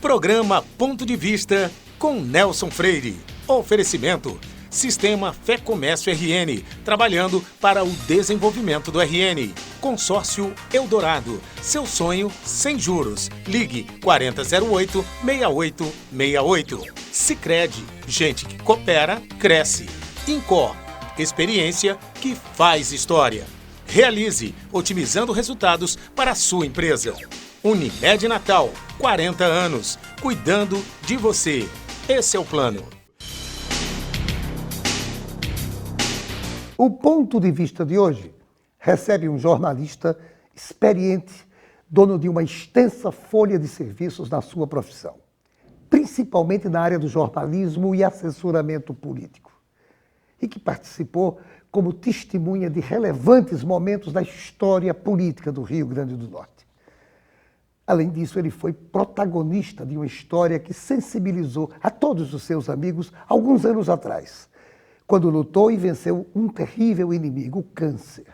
Programa Ponto de Vista com Nelson Freire. Oferecimento: Sistema Fé Comércio RN, trabalhando para o desenvolvimento do RN. Consórcio Eldorado, seu sonho sem juros. Ligue 4008-6868. Sicredi, gente que coopera, cresce. Incor, experiência que faz história. Realize, otimizando resultados para a sua empresa. Unimed Natal, 40 anos, cuidando de você. Esse é o plano. O ponto de vista de hoje recebe um jornalista experiente, dono de uma extensa folha de serviços na sua profissão, principalmente na área do jornalismo e assessoramento político, e que participou como testemunha de relevantes momentos da história política do Rio Grande do Norte. Além disso, ele foi protagonista de uma história que sensibilizou a todos os seus amigos alguns anos atrás, quando lutou e venceu um terrível inimigo, o câncer.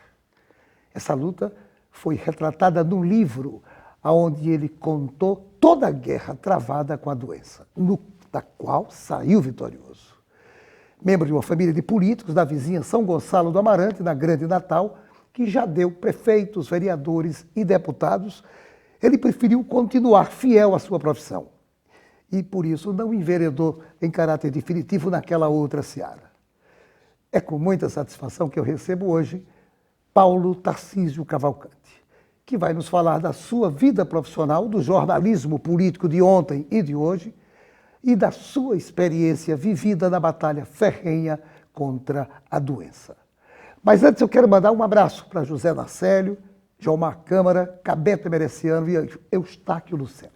Essa luta foi retratada num livro onde ele contou toda a guerra travada com a doença, da qual saiu vitorioso. Membro de uma família de políticos da vizinha São Gonçalo do Amarante, na Grande Natal, que já deu prefeitos, vereadores e deputados, ele preferiu continuar fiel à sua profissão e, por isso, não enveredou em caráter definitivo naquela outra seara. É com muita satisfação que eu recebo hoje Paulo Tarcísio Cavalcante, que vai nos falar da sua vida profissional, do jornalismo político de ontem e de hoje e da sua experiência vivida na batalha ferrenha contra a doença. Mas antes eu quero mandar um abraço para José Narcélio, Jomar Câmara, Cabeta Mereciano e Eustáquio Lucena.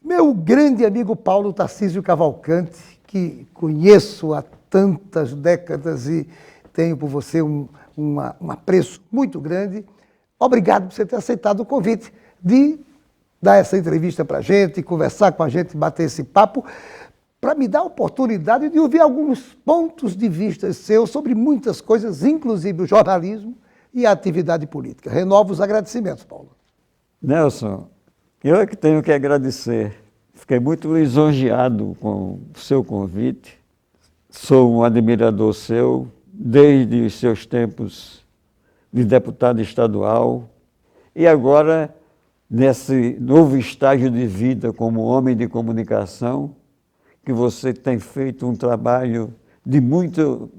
Meu grande amigo Paulo Tarcísio Cavalcante, que conheço há tantas décadas e tenho por você um apreço muito grande, obrigado por você ter aceitado o convite de dar essa entrevista para a gente, conversar com a gente, bater esse papo, para me dar a oportunidade de ouvir alguns pontos de vista seus sobre muitas coisas, inclusive o jornalismo e a atividade política. Renovo os agradecimentos, Paulo. Nelson, eu é que tenho que agradecer. Fiquei muito lisonjeado com o seu convite. Sou um admirador seu, desde os seus tempos de deputado estadual e agora, nesse novo estágio de vida como homem de comunicação, que você tem feito um trabalho de muito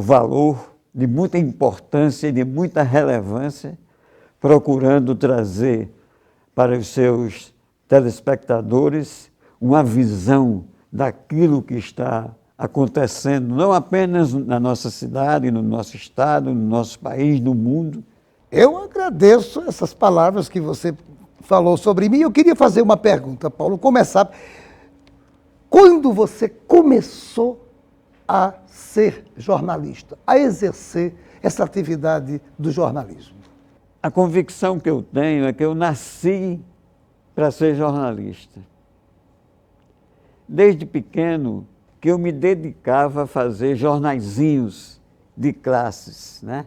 valor, de muita importância e de muita relevância, procurando trazer para os seus telespectadores uma visão daquilo que está acontecendo, não apenas na nossa cidade, no nosso estado, no nosso país, no mundo. Eu agradeço essas palavras que você falou sobre mim. Eu queria fazer uma pergunta, Paulo. Começar. Quando você começou a ser jornalista, a exercer essa atividade do jornalismo? A convicção que eu tenho é que eu nasci para ser jornalista. Desde pequeno que eu me dedicava a fazer jornaizinhos de classes, né?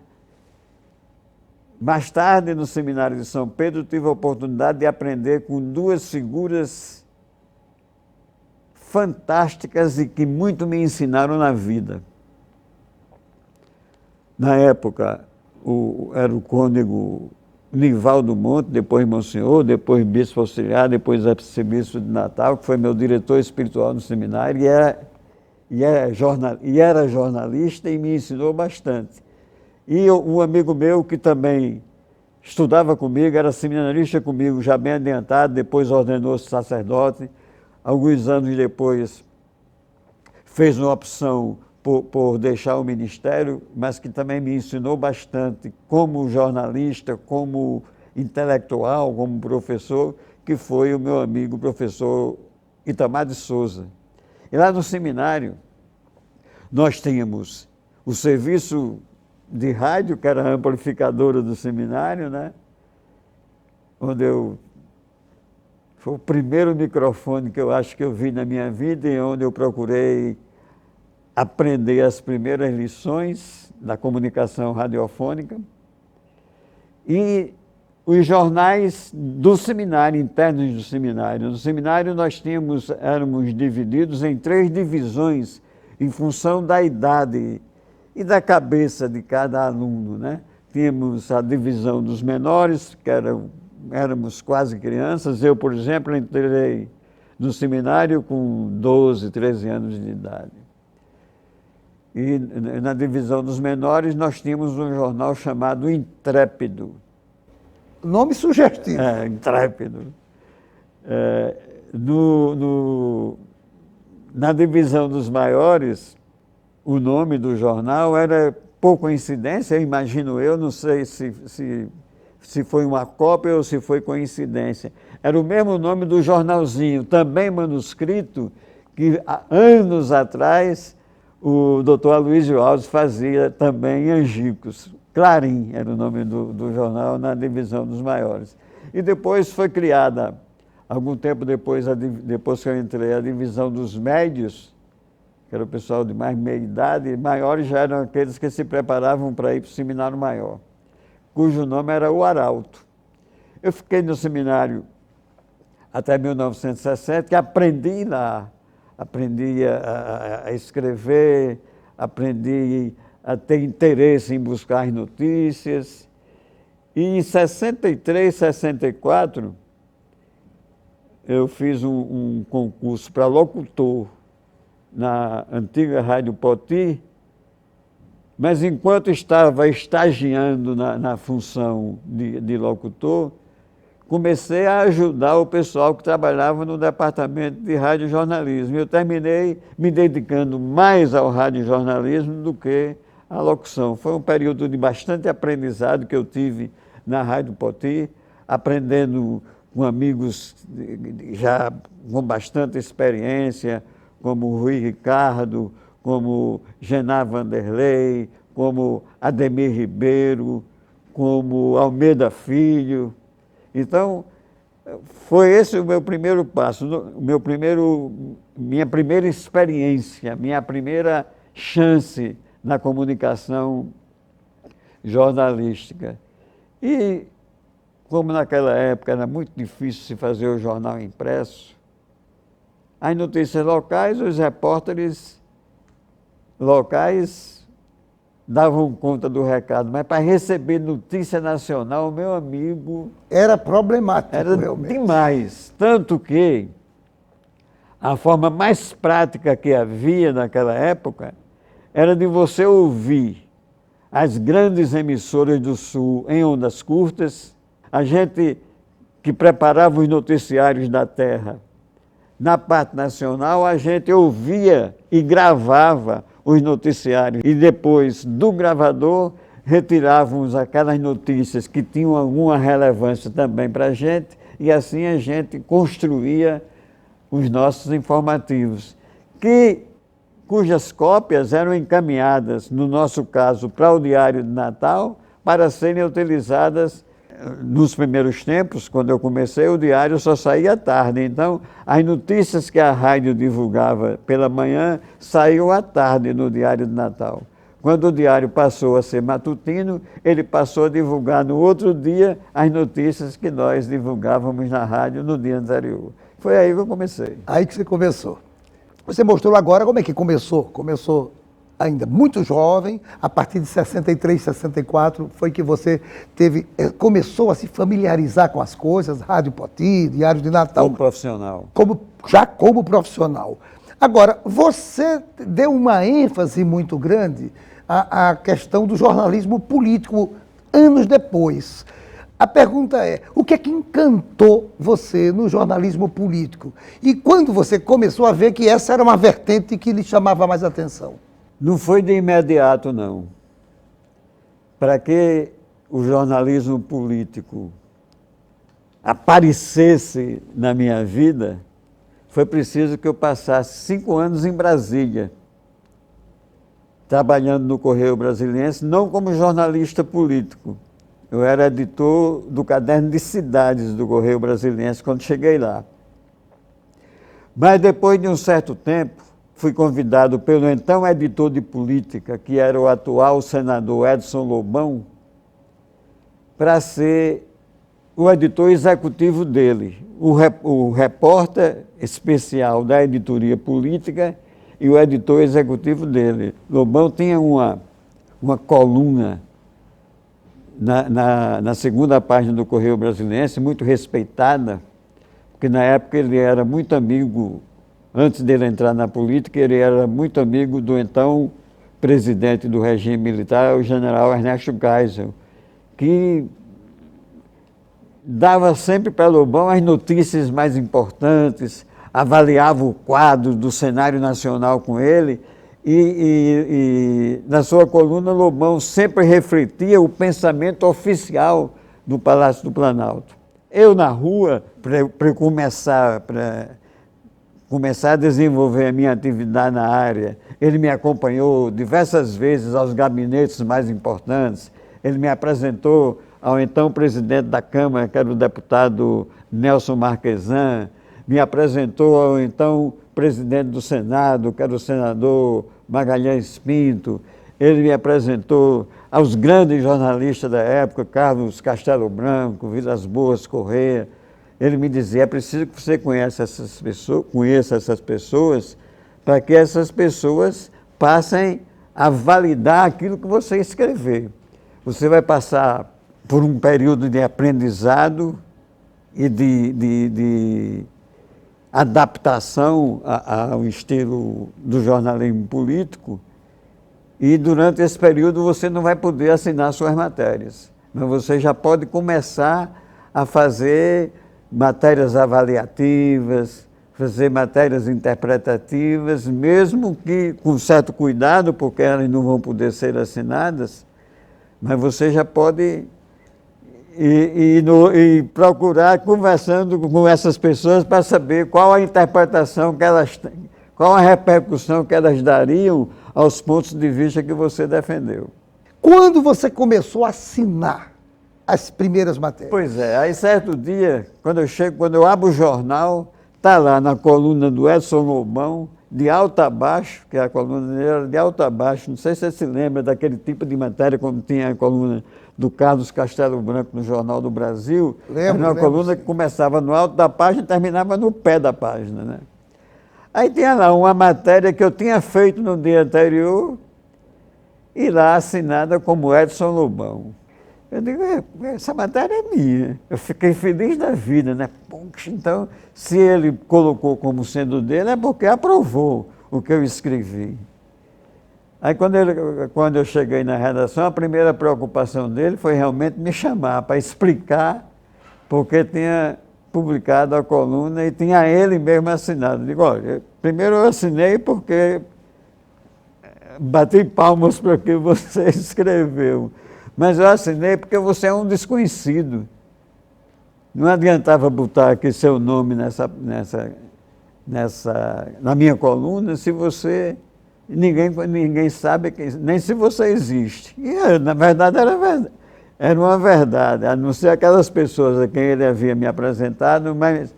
Mais tarde, no seminário de São Pedro, tive a oportunidade de aprender com duas figuras fantásticas e que muito me ensinaram na vida. Na época, era o cônego Nivaldo Monte, depois Monsenhor, depois bispo auxiliar, depois arcebispo de Natal, que foi meu diretor espiritual no seminário, e era jornalista e me ensinou bastante. E um amigo meu que também estudava comigo, era seminarista comigo, já bem adiantado, depois ordenou-se sacerdote. Alguns anos depois fez uma opção por deixar o ministério, mas que também me ensinou bastante como jornalista, como intelectual, como professor, que foi o meu amigo professor Itamar de Souza. E lá no seminário nós tínhamos o serviço de rádio, que era a amplificadora do seminário, né? Onde foi o primeiro microfone que eu acho que eu vi na minha vida e onde eu procurei aprender as primeiras lições da comunicação radiofônica. E os jornais do seminário, internos do seminário. No seminário nós éramos divididos em 3 divisões em função da idade e da cabeça de cada aluno, né? Tínhamos a divisão dos menores, que éramos quase crianças. Eu, por exemplo, entrei no seminário com 12, 13 anos de idade. E na divisão dos menores nós tínhamos um jornal chamado Intrépido. Nome sugestivo. Intrépido. Na divisão dos maiores, o nome do jornal era, por coincidência, imagino eu, não sei se foi uma cópia ou se foi coincidência. Era o mesmo nome do jornalzinho, também manuscrito, que há anos atrás o doutor Aloysio Alves fazia também em Angicos. Clarim era o nome do jornal na divisão dos maiores. E depois foi criada, algum tempo depois que eu entrei, a divisão dos médios, que era o pessoal de mais meia idade, e maiores já eram aqueles que se preparavam para ir para o seminário maior, cujo nome era o Arauto. Eu fiquei no seminário até 1960, que aprendi lá, aprendi a escrever, aprendi a ter interesse em buscar notícias. E em 63, 64, eu fiz um concurso para locutor na antiga Rádio Poti, mas enquanto estava estagiando na função de locutor, comecei a ajudar o pessoal que trabalhava no departamento de radiojornalismo. Eu terminei me dedicando mais ao radiojornalismo do que à locução. Foi um período de bastante aprendizado que eu tive na Rádio Poti, aprendendo com amigos já com bastante experiência, como Rui Ricardo, como Genar Vanderlei, como Ademir Ribeiro, como Almeida Filho. Então, foi esse o meu primeiro passo, minha primeira experiência, minha primeira chance na comunicação jornalística. E, como naquela época era muito difícil se fazer o jornal impresso, as notícias locais, os repórteres locais davam conta do recado, mas para receber notícia nacional, meu amigo... Era problemático, era realmente. Demais. Tanto que a forma mais prática que havia naquela época era de você ouvir as grandes emissoras do Sul em ondas curtas, a gente que preparava os noticiários da terra. Na parte nacional, a gente ouvia e gravava os noticiários e depois do gravador retirávamos aquelas notícias que tinham alguma relevância também para a gente e assim a gente construía os nossos informativos, cujas cópias eram encaminhadas, no nosso caso, para o Diário de Natal, para serem utilizadas. Nos primeiros tempos, quando eu comecei, o diário só saía à tarde. Então, as notícias que a rádio divulgava pela manhã saíam à tarde no Diário de Natal. Quando o diário passou a ser matutino, ele passou a divulgar no outro dia as notícias que nós divulgávamos na rádio no dia anterior. Foi aí que eu comecei. Aí que você começou. Você mostrou agora como é que começou. Começou ainda muito jovem, a partir de 63, 64, foi que você começou a se familiarizar com as coisas, Rádio Poti, Diário de Natal. Como profissional. Já como profissional. Agora, você deu uma ênfase muito grande à questão do jornalismo político anos depois. A pergunta é, o que é que encantou você no jornalismo político? E quando você começou a ver que essa era uma vertente que lhe chamava mais atenção? Não foi de imediato, não. Para que o jornalismo político aparecesse na minha vida, foi preciso que eu passasse 5 anos em Brasília, trabalhando no Correio Brasiliense, não como jornalista político. Eu era editor do Caderno de Cidades do Correio Brasiliense quando cheguei lá. Mas depois de um certo tempo, fui convidado pelo então editor de política, que era o atual senador Edson Lobão, para ser o editor executivo dele, o repórter especial da editoria política e o editor executivo dele. Lobão tinha uma coluna na segunda página do Correio Brasiliense, muito respeitada, porque na época ele era muito amigo, antes dele entrar na política, ele era muito amigo do então presidente do regime militar, o general Ernesto Geisel, que dava sempre para Lobão as notícias mais importantes, avaliava o quadro do cenário nacional com ele, e na sua coluna Lobão sempre refletia o pensamento oficial do Palácio do Planalto. Eu na rua, para começar a desenvolver a minha atividade na área, ele me acompanhou diversas vezes aos gabinetes mais importantes, ele me apresentou ao então presidente da Câmara, que era o deputado Nelson Marquesan, me apresentou ao então presidente do Senado, que era o senador Magalhães Pinto, ele me apresentou aos grandes jornalistas da época, Carlos Castelo Branco, Vilas Boas Corrêa. Ele me dizia, é preciso que você conheça essas pessoas, para que essas pessoas passem a validar aquilo que você escrever. Você vai passar por um período de aprendizado e de adaptação ao estilo do jornalismo político, e durante esse período você não vai poder assinar suas matérias, mas você já pode começar a fazer matérias avaliativas, fazer matérias interpretativas, mesmo que com certo cuidado, porque elas não vão poder ser assinadas, mas você já pode e procurar conversando com essas pessoas para saber qual a interpretação que elas têm, qual a repercussão que elas dariam aos pontos de vista que você defendeu. Quando você começou a assinar as primeiras matérias? Pois é, aí certo dia, quando eu abro o jornal, está lá na coluna do Edson Lobão, de alto a baixo, que a coluna dele era de alto a baixo, não sei se você se lembra daquele tipo de matéria como tinha a coluna do Carlos Castelo Branco no Jornal do Brasil. Era uma coluna que começava no alto da página e terminava no pé da página, né? Aí tinha lá uma matéria que eu tinha feito no dia anterior e lá assinada como Edson Lobão. Eu digo, essa matéria é minha. Eu fiquei feliz da vida, né? Puxa, então, se ele colocou como sendo dele, é porque aprovou o que eu escrevi. Aí, quando eu cheguei na redação, a primeira preocupação dele foi realmente me chamar para explicar porque tinha publicado a coluna e tinha ele mesmo assinado. Eu digo, olha, primeiro eu assinei porque bati palmas para o que você escreveu, mas eu assinei porque você é um desconhecido. Não adiantava botar aqui seu nome na minha coluna se você... Ninguém sabe, nem se você existe. E, na verdade, era uma verdade, a não ser aquelas pessoas a quem ele havia me apresentado, mas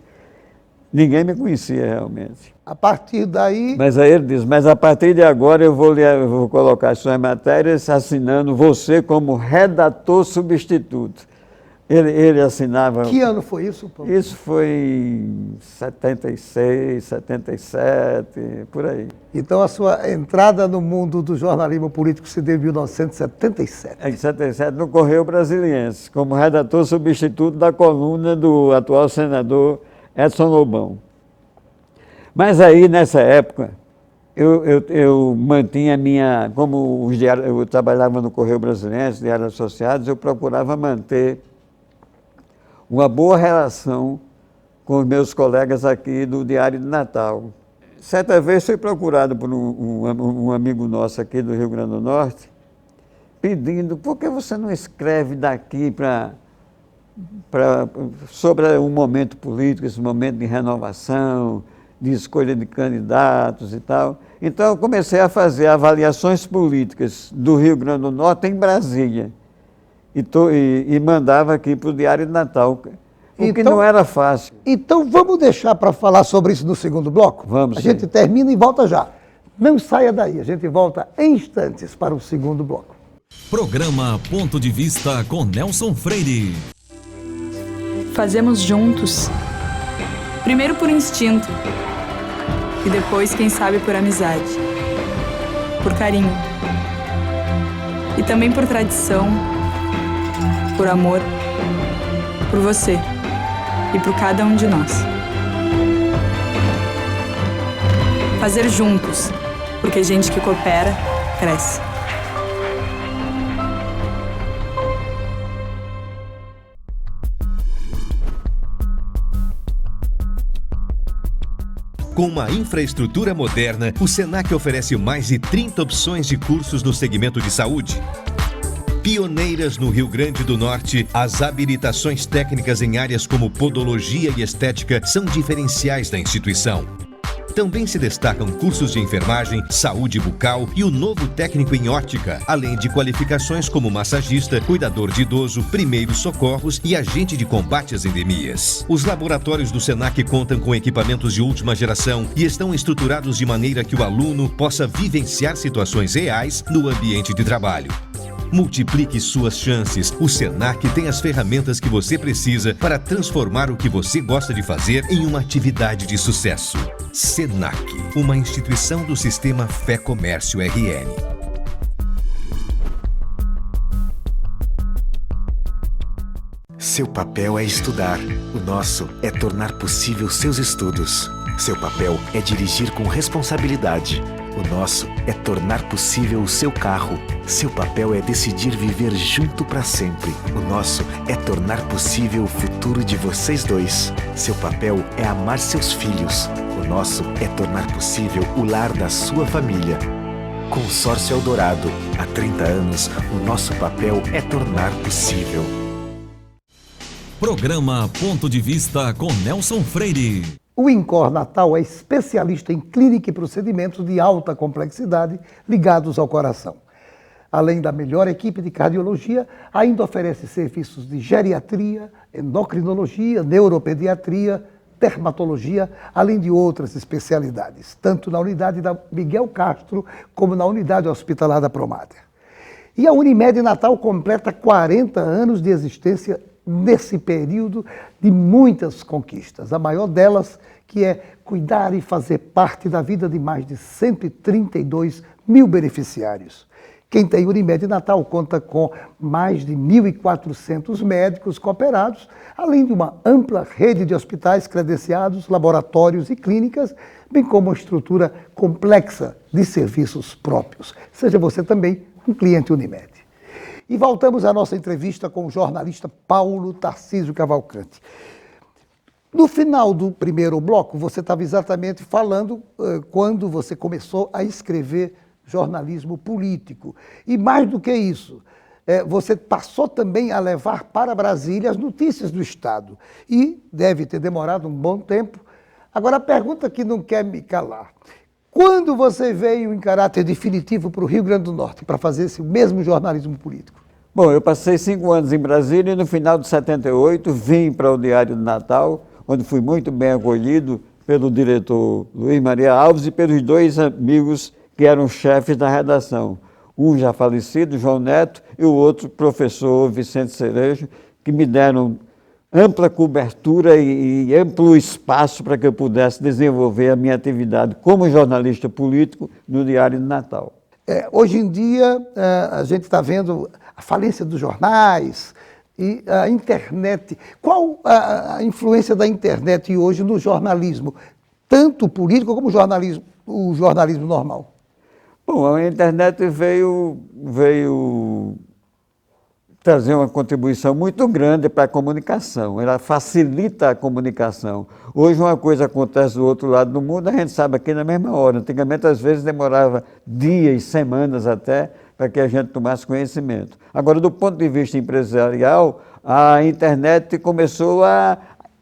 ninguém me conhecia realmente. A partir daí... Mas aí ele diz, mas a partir de agora eu vou colocar as suas matérias assinando você como redator substituto. Ele assinava... Que ano foi isso, Paulo? Isso foi em 76, 77, por aí. Então a sua entrada no mundo do jornalismo político se deu em 1977. Em 77, no Correio Brasiliense, como redator substituto da coluna do atual senador Edson Lobão. Mas aí, nessa época, eu mantinha a minha... Como os diários, eu trabalhava no Correio Brasiliense, Diários Associados, eu procurava manter uma boa relação com os meus colegas aqui do Diário de Natal. Certa vez fui procurado por um amigo nosso aqui do Rio Grande do Norte, pedindo, por que você não escreve daqui sobre um momento político, esse momento de renovação, de escolha de candidatos e tal. Então eu comecei a fazer avaliações políticas do Rio Grande do Norte em Brasília. E mandava aqui para o Diário de Natal, o que não era fácil. Então vamos deixar para falar sobre isso no segundo bloco? Vamos. A gente termina e volta já. Não saia daí, a gente volta em instantes para o segundo bloco. Programa Ponto de Vista com Nelson Freire. fazemos juntos, primeiro por instinto e depois, quem sabe, por amizade, por carinho e também por tradição, por amor, por você e por cada um de nós. Fazer juntos, porque gente que coopera, cresce. Com uma infraestrutura moderna, o Senac oferece mais de 30 opções de cursos no segmento de saúde. Pioneiras no Rio Grande do Norte, as habilitações técnicas em áreas como podologia e estética são diferenciais da instituição. Também se destacam cursos de enfermagem, saúde bucal e o novo técnico em óptica, além de qualificações como massagista, cuidador de idoso, primeiros socorros e agente de combate às endemias. Os laboratórios do Senac contam com equipamentos de última geração e estão estruturados de maneira que o aluno possa vivenciar situações reais no ambiente de trabalho. Multiplique suas chances. O Senac tem as ferramentas que você precisa para transformar o que você gosta de fazer em uma atividade de sucesso. Senac, uma instituição do Sistema Fé Comércio RN. Seu papel é estudar. O nosso é tornar possível seus estudos. Seu papel é dirigir com responsabilidade. O nosso é tornar possível o seu carro. Seu papel é decidir viver junto para sempre. O nosso é tornar possível o futuro de vocês dois. Seu papel é amar seus filhos. O nosso é tornar possível o lar da sua família. Consórcio Eldorado. Há 30 anos, o nosso papel é tornar possível. Programa Ponto de Vista com Nelson Freire. O INCOR Natal é especialista em clínica e procedimentos de alta complexidade ligados ao coração. Além da melhor equipe de cardiologia, ainda oferece serviços de geriatria, endocrinologia, neuropediatria, dermatologia, além de outras especialidades, tanto na unidade da Miguel Castro como na unidade hospitalar da Promater. E a Unimed Natal completa 40 anos de existência nesse período de muitas conquistas. A maior delas, que é cuidar e fazer parte da vida de mais de 132 mil beneficiários. Quem tem Unimed Natal conta com mais de 1.400 médicos cooperados, além de uma ampla rede de hospitais credenciados, laboratórios e clínicas, bem como uma estrutura complexa de serviços próprios. Seja você também um cliente Unimed. E voltamos à nossa entrevista com o jornalista Paulo Tarcísio Cavalcante. No final do primeiro bloco, você estava exatamente falando quando você começou a escrever jornalismo político. E mais do que isso, você passou também a levar para Brasília as notícias do Estado. E deve ter demorado um bom tempo. Agora, a pergunta que não quer me calar. Quando você veio em caráter definitivo para o Rio Grande do Norte para fazer esse mesmo jornalismo político? Bom, eu passei 5 anos em Brasília e no final de 78 vim para o Diário do Natal, onde fui muito bem acolhido pelo diretor Luiz Maria Alves e pelos 2 amigos que eram chefes da redação. Um já falecido, João Neto, e o outro, professor Vicente Cerejo, que me deram ampla cobertura e amplo espaço para que eu pudesse desenvolver a minha atividade como jornalista político no Diário do Natal. Hoje em dia, a gente está vendo a falência dos jornais e a internet. Qual a influência da internet hoje no jornalismo, tanto político como o jornalismo normal? Bom, a internet veio trazer uma contribuição muito grande para a comunicação, ela facilita a comunicação. Hoje uma coisa acontece do outro lado do mundo, a gente sabe aqui na mesma hora. Antigamente, às vezes, demorava dias, semanas até, para que a gente tomasse conhecimento. Agora, do ponto de vista empresarial, a internet começou a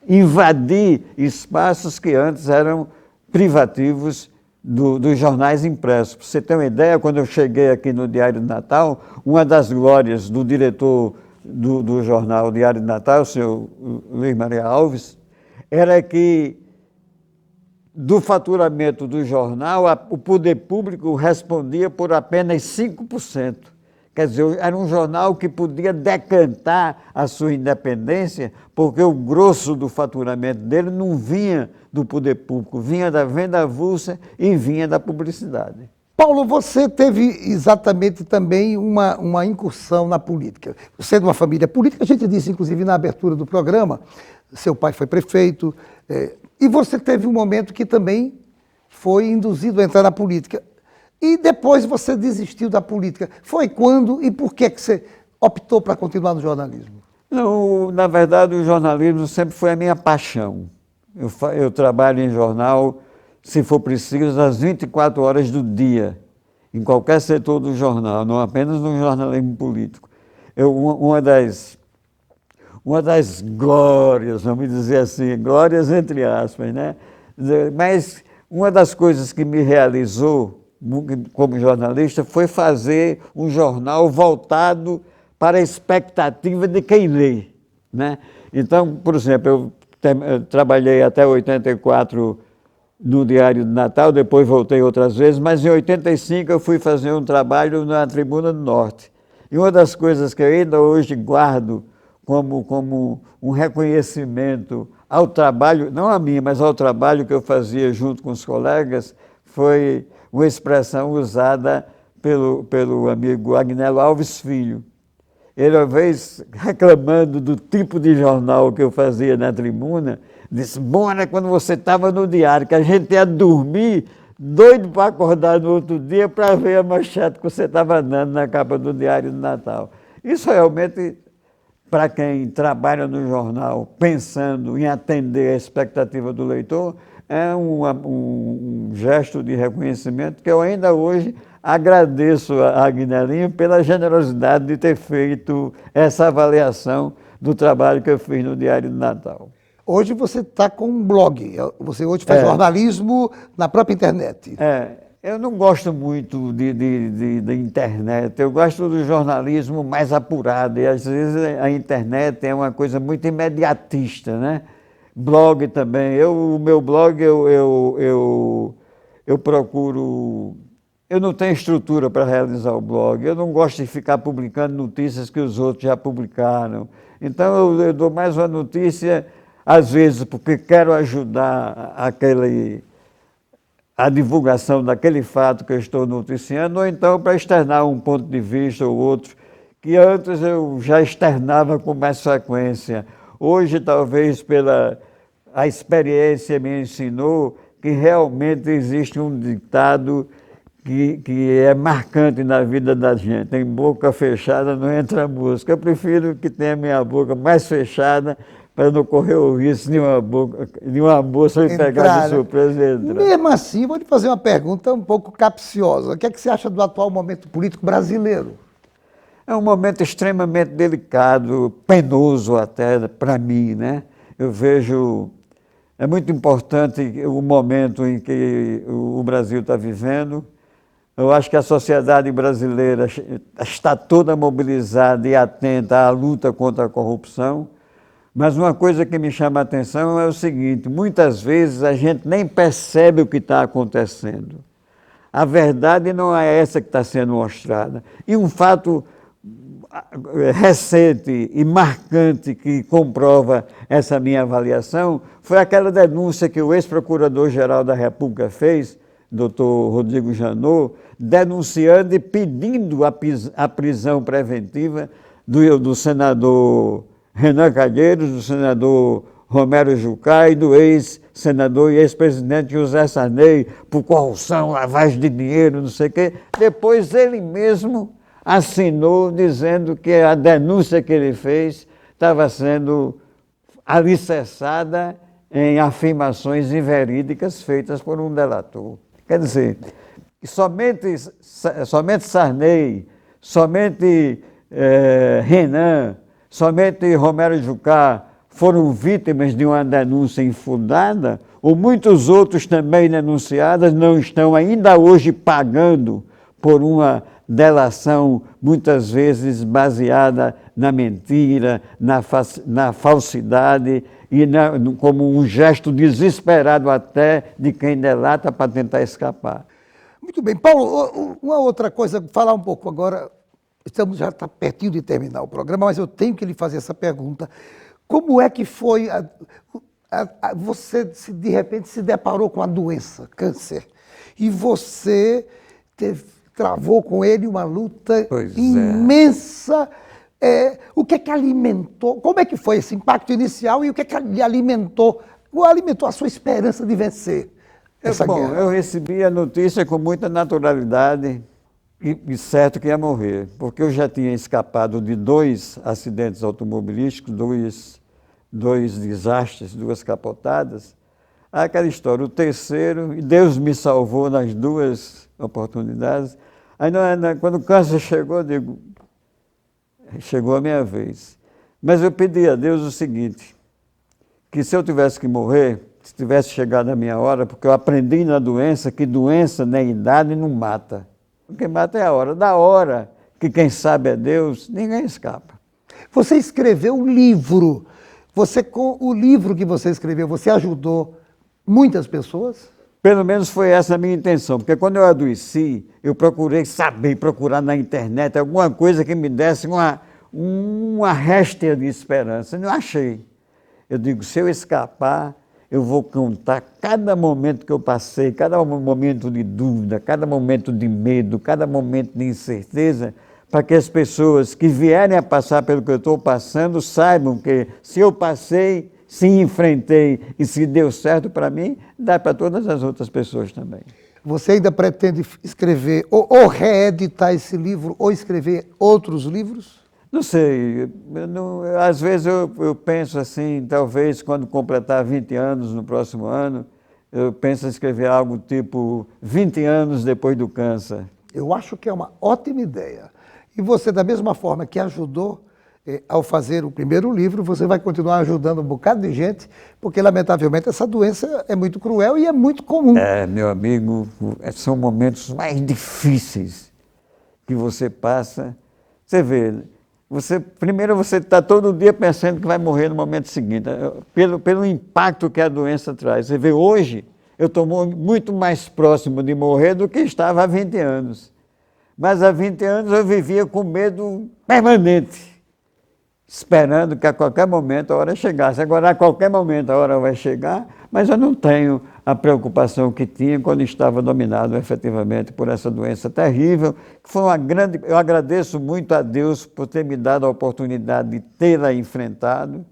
invadir espaços que antes eram privativos dos jornais impressos. Para você ter uma ideia, quando eu cheguei aqui no Diário do Natal, uma das glórias do diretor do jornal Diário do Natal, o senhor Luiz Maria Alves, era que do faturamento do jornal, o poder público respondia por apenas 5%. Quer dizer, era um jornal que podia decantar a sua independência, porque o grosso do faturamento dele não vinha do poder público, vinha da venda avulsa e vinha da publicidade. Paulo, você teve exatamente também uma incursão na política. Você é de uma família política, a gente disse inclusive na abertura do programa, seu pai foi prefeito, e você teve um momento que também foi induzido a entrar na política. E depois você desistiu da política. Foi quando e por que você optou para continuar no jornalismo? Não, na verdade, o jornalismo sempre foi a minha paixão. Eu trabalho em jornal, se for preciso, às 24 horas do dia, em qualquer setor do jornal, não apenas no jornalismo político. Uma das glórias, vamos dizer assim, glórias entre aspas, né? Mas uma das coisas que me realizou como jornalista foi fazer um jornal voltado para a expectativa de quem lê, né? Então, por exemplo, eu trabalhei até 84 no Diário do Natal, depois voltei outras vezes, mas em 85 eu fui fazer um trabalho na Tribuna do Norte. E uma das coisas que eu ainda hoje guardo como um reconhecimento ao trabalho, não a mim, mas ao trabalho que eu fazia junto com os colegas, foi uma expressão usada pelo amigo Agnello Alves Filho. Ele, uma vez, reclamando do tipo de jornal que eu fazia na Tribuna, disse: bom era quando você estava no diário, que a gente ia dormir, doido para acordar no outro dia para ver a manchete que você estava dando na capa do Diário do Natal. Isso realmente, para quem trabalha no jornal, pensando em atender a expectativa do leitor, é um gesto de reconhecimento que eu ainda hoje agradeço a Agnelinho pela generosidade de ter feito essa avaliação do trabalho que eu fiz no Diário do Natal. Hoje você está com um blog, você hoje faz jornalismo na própria internet. Eu não gosto muito da internet, eu gosto do jornalismo mais apurado, e às vezes a internet é uma coisa muito imediatista, né? Blog também, o meu blog eu procuro... Eu não tenho estrutura para realizar o blog, eu não gosto de ficar publicando notícias que os outros já publicaram. Então eu dou mais uma notícia, às vezes porque quero ajudar a divulgação daquele fato que eu estou noticiando, ou então para externar um ponto de vista ou outro, que antes eu já externava com mais frequência. Hoje, talvez a experiência me ensinou que realmente existe um ditado que é marcante na vida da gente: em boca fechada não entra música. Eu prefiro que tenha minha boca mais fechada para não correr o risco de uma moça me pegar de surpresa e entrar. Mesmo assim, vou lhe fazer uma pergunta um pouco capciosa. O que é que você acha do atual momento político brasileiro? É um momento extremamente delicado, penoso até para mim, né? Eu vejo... É muito importante o momento em que o Brasil está vivendo. Eu acho que a sociedade brasileira está toda mobilizada e atenta à luta contra a corrupção. Mas uma coisa que me chama a atenção é o seguinte: muitas vezes a gente nem percebe o que está acontecendo. A verdade não é essa que está sendo mostrada. E um fato recente e marcante que comprova essa minha avaliação foi aquela denúncia que o ex-procurador-geral da República fez, doutor Rodrigo Janot, denunciando e pedindo a prisão preventiva do senador Renan Calheiros, do senador Romero Jucá e do ex-senador e ex-presidente José Sarney por corrupção, lavagem de dinheiro, não sei o quê. Depois ele mesmo assinou dizendo que a denúncia que ele fez estava sendo alicerçada em afirmações inverídicas feitas por um delator. Quer dizer, somente Sarney, somente Renan, somente Romero Jucá foram vítimas de uma denúncia infundada, ou muitos outros também denunciados não estão ainda hoje pagando por uma delação muitas vezes baseada na mentira, na falsidade e como um gesto desesperado até de quem delata para tentar escapar. Muito bem. Paulo, uma outra coisa, falar um pouco agora já está pertinho de terminar o programa, mas eu tenho que lhe fazer essa pergunta. Como é que foi você, de repente, se deparou com a doença, câncer, e você travou com ele uma luta imensa. O que é que alimentou? Como é que foi esse impacto inicial e o que é que lhe alimentou a sua esperança de vencer essa guerra? Eu recebi a notícia com muita naturalidade e certo que ia morrer, porque eu já tinha escapado de 2 acidentes automobilísticos, dois desastres, 2 capotadas. Aquela história, o terceiro, e Deus me salvou nas 2 oportunidades. Aí, quando o câncer chegou, eu digo, chegou a minha vez. Mas eu pedi a Deus o seguinte, que se eu tivesse que morrer, se tivesse chegado a minha hora, porque eu aprendi na doença que doença nem idade não mata. O que mata é a hora. Da hora que quem sabe é Deus, ninguém escapa. Você escreveu um livro. Com o livro que você escreveu, você ajudou muitas pessoas? Pelo menos foi essa a minha intenção, porque quando eu adoeci, eu procurei procurar na internet alguma coisa que me desse uma réstia de esperança. Não achei. Eu digo, se eu escapar, eu vou contar cada momento que eu passei, cada momento de dúvida, cada momento de medo, cada momento de incerteza, para que as pessoas que vierem a passar pelo que eu estou passando saibam que se eu passei, se enfrentei e se deu certo para mim, dá para todas as outras pessoas também. Você ainda pretende escrever, ou reeditar esse livro, ou escrever outros livros? Não sei, às vezes eu penso assim, talvez quando completar 20 anos no próximo ano, eu penso em escrever algo tipo 20 anos depois do câncer. Eu acho que é uma ótima ideia. E você, da mesma forma que ajudou ao fazer o primeiro livro, você vai continuar ajudando um bocado de gente, porque, lamentavelmente, essa doença é muito cruel e é muito comum. Meu amigo, são momentos mais difíceis que você passa. Você vê, primeiro você está todo dia pensando que vai morrer no momento seguinte, pelo impacto que a doença traz. Você vê, hoje eu estou muito mais próximo de morrer do que estava há 20 anos. Mas há 20 anos eu vivia com medo permanente, esperando que a qualquer momento a hora chegasse. Agora, a qualquer momento a hora vai chegar, mas eu não tenho a preocupação que tinha quando estava dominado efetivamente por essa doença terrível, que foi eu agradeço muito a Deus por ter me dado a oportunidade de tê-la enfrentado,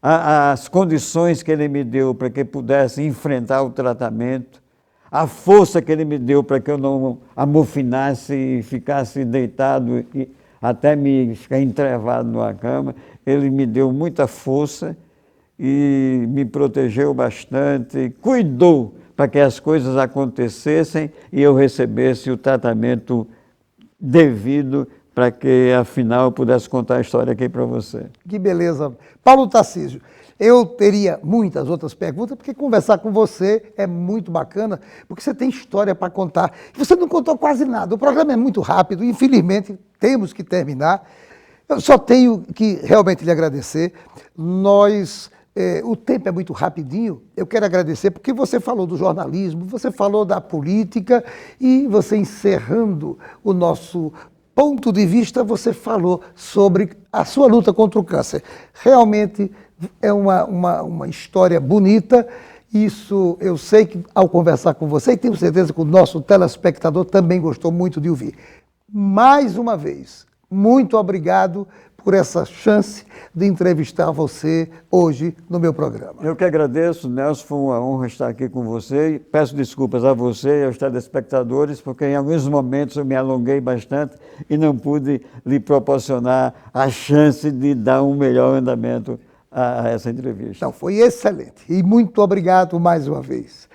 as condições que Ele me deu para que eu pudesse enfrentar o tratamento, a força que Ele me deu para que eu não amofinasse e ficasse deitado até me ficar entrevado numa cama. Ele me deu muita força e me protegeu bastante, cuidou para que as coisas acontecessem e eu recebesse o tratamento devido para que, afinal, eu pudesse contar a história aqui para você. Que beleza. Paulo Tarcísio, eu teria muitas outras perguntas, porque conversar com você é muito bacana, porque você tem história para contar. Você não contou quase nada. O programa é muito rápido, infelizmente temos que terminar. Eu só tenho que realmente lhe agradecer. O tempo é muito rapidinho. Eu quero agradecer porque você falou do jornalismo, você falou da política e você, encerrando o nosso ponto de vista, você falou sobre a sua luta contra o câncer. Realmente é uma história bonita. Isso eu sei que, ao conversar com você, e tenho certeza que o nosso telespectador também gostou muito de ouvir. Mais uma vez, muito obrigado por essa chance de entrevistar você hoje no meu programa. Eu que agradeço, Nelson, foi uma honra estar aqui com você. Peço desculpas a você e aos telespectadores, porque em alguns momentos eu me alonguei bastante e não pude lhe proporcionar a chance de dar um melhor andamento a essa entrevista. Não, foi excelente e muito obrigado mais uma vez.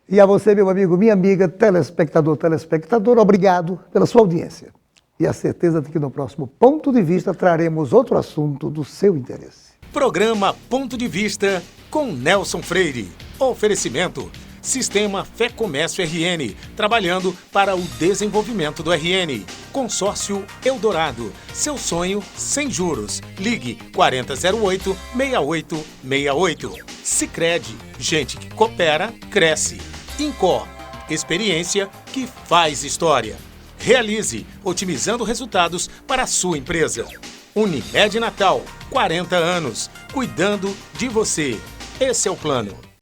E a você, meu amigo, minha amiga, telespectador, obrigado pela sua audiência. E a certeza de que no próximo Ponto de Vista traremos outro assunto do seu interesse. Programa Ponto de Vista com Nelson Freire. Oferecimento: Sistema Fé Comércio RN, trabalhando para o desenvolvimento do RN. Consórcio Eldorado, seu sonho sem juros. Ligue 4008-6868. Sicredi, gente que coopera, cresce. Incor, experiência que faz história. Realize, otimizando resultados para a sua empresa. Unimed Natal, 40 anos, cuidando de você. Esse é o plano.